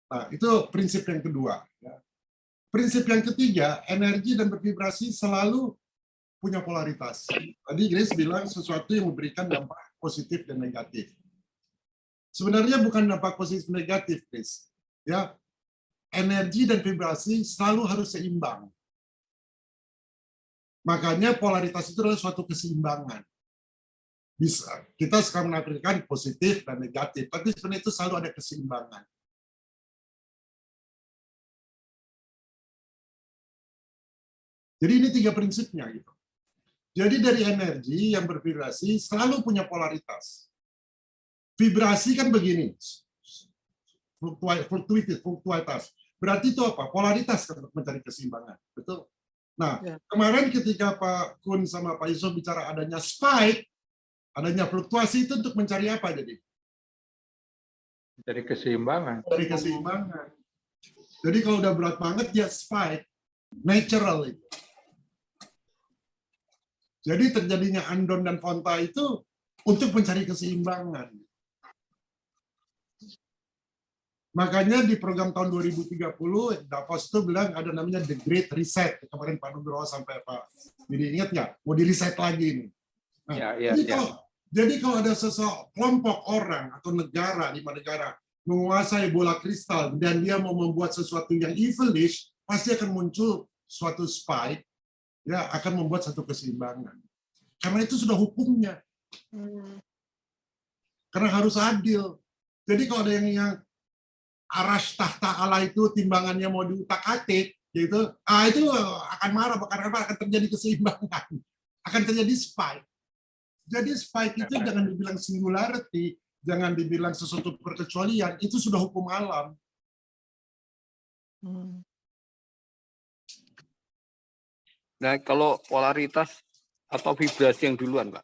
Nah, itu prinsip yang kedua. Prinsip yang ketiga, energi dan bervibrasi selalu punya polaritas. Tadi Grace bilang sesuatu yang memberikan dampak positif dan negatif. Sebenarnya bukan dampak positif dan negatif, Grace. Ya, energi dan vibrasi selalu harus seimbang. Makanya polaritas itu adalah suatu keseimbangan. Bisa kita sekarang menampilkan positif dan negatif, tapi sebenarnya itu selalu ada keseimbangan. Jadi ini 3 prinsipnya gitu. Jadi dari energi yang bervibrasi selalu punya polaritas. Vibrasi kan begini, fluktualitas. Berarti itu apa? Polaritas untuk mencari keseimbangan, betul? Nah, kemarin ketika Pak Kun sama Pak Yusuf bicara adanya spike, adanya fluktuasi itu untuk mencari apa jadi? Dari keseimbangan. Dari keseimbangan. Jadi kalau udah berat banget dia spike, natural itu. Jadi terjadinya andon dan fonta itu untuk mencari keseimbangan. Makanya di program tahun 2030, Davos itu bilang ada namanya The Great Reset. Kemarin Pak Nugroho sampai Pak Bidi ingat nggak? Mau di reset lagi ini. Nah, jadi kalau ada kelompok orang atau negara, 5 negara, menguasai bola kristal dan dia mau membuat sesuatu yang evilish, pasti akan muncul suatu spike, ya akan membuat satu keseimbangan. Karena itu sudah hukumnya. Karena harus adil. Jadi kalau ada yang arash tahta Allah itu timbangannya mau diutak-atik, gitu, itu akan marah, karena akan terjadi keseimbangan, akan terjadi spike. Jadi spike itu jangan dibilang singularity, jangan dibilang sesuatu perkecualian, itu sudah hukum alam. Nah, kalau polaritas atau vibrasi yang duluan, Pak?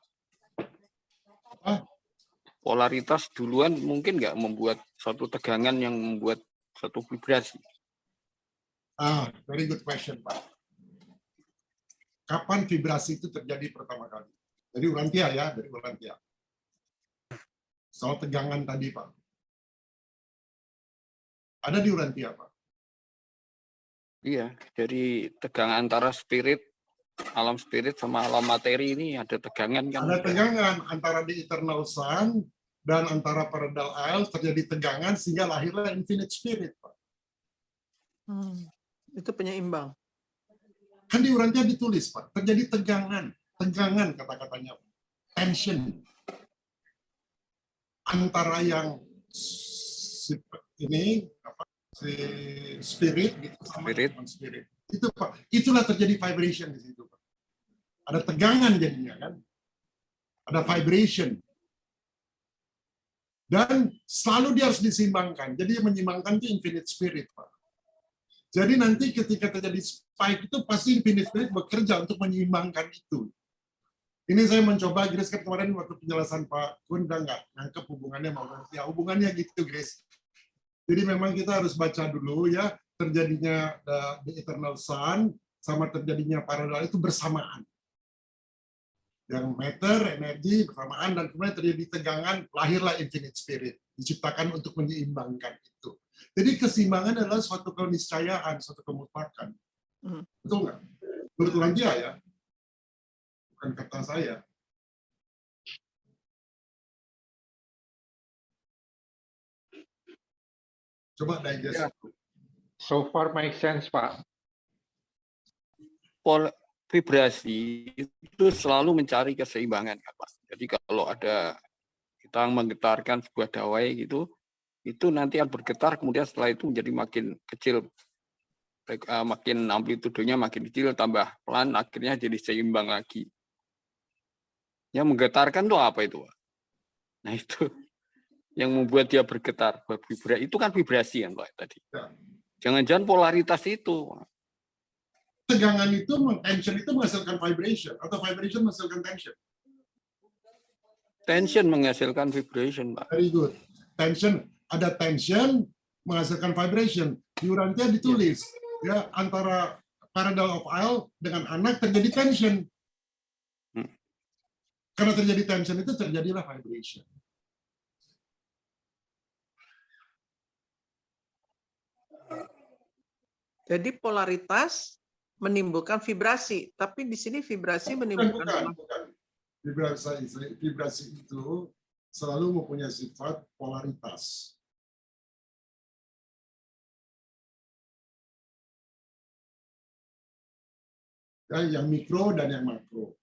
Polaritas duluan mungkin nggak membuat suatu tegangan yang membuat suatu vibrasi? Very good question, Pak. Kapan vibrasi itu terjadi pertama kali? Dari Urantia ya, dari Urantia. Soal tegangan tadi, Pak. Ada di Urantia, Pak. Iya, dari tegangan antara spirit, alam spirit sama alam materi ini ada tegangan kan? Ada tegangan antara di Eternal Sun dan antara Paradal Isle terjadi tegangan sehingga lahirlah Infinite Spirit, Pak. Itu penyeimbang. Kan di Urantia ditulis, Pak, terjadi tegangan kata-katanya, tension antara yang ini apa, spirit gitu sama spirit. Itu Pak, itulah terjadi vibration di situ, Pak. Ada tegangan jadinya kan, ada vibration. Dan selalu dia harus diseimbangkan. Jadi menyeimbangkan itu infinite spirit, Pak. Jadi nanti ketika terjadi spike itu pasti infinite spirit bekerja untuk menyeimbangkan itu. Ini saya mencoba, Grace, kan kemarin waktu penjelasan Pak Kun udah nggak nangkep hubungannya mau ya hubungannya gitu, Grace. Jadi memang kita harus baca dulu ya terjadinya the Eternal Sun sama terjadinya Paradal itu bersamaan. Yang matter, energi bersamaan, dan kemudian terjadi tegangan, lahirlah Infinite Spirit, diciptakan untuk menyeimbangkan itu. Jadi keseimbangan adalah suatu keniscayaan, suatu kemutlakan. Betul nggak? Menurut dia ya, bukan kata saya. Coba digest. So far make sense, Pak. Vibrasi itu selalu mencari keseimbangan, Pak. Jadi kalau ada kita menggetarkan sebuah dawai gitu, itu nanti akan bergetar, kemudian setelah itu menjadi makin kecil, makin amplitudenya makin kecil, tambah pelan, akhirnya jadi seimbang lagi. Yang menggetarkan itu apa itu, Pak? Nah itu yang membuat dia bergetar, bervibrasi. Itu kan vibrasi kan, Pak, tadi. Jangan-jangan polaritas itu. Tegangan itu, tension itu menghasilkan vibration, atau vibration menghasilkan tension? Tension menghasilkan vibration, Pak. Very good. Tension, ada tension menghasilkan vibration. Di Urantia ditulis, ya antara Paradal of Isle dengan anak terjadi tension. Karena terjadi tension itu terjadilah vibration. Jadi polaritas menimbulkan vibrasi, tapi di sini vibrasi menimbulkan Bukan. Vibrasi itu selalu mempunyai sifat polaritas. Ya, yang mikro dan yang makro.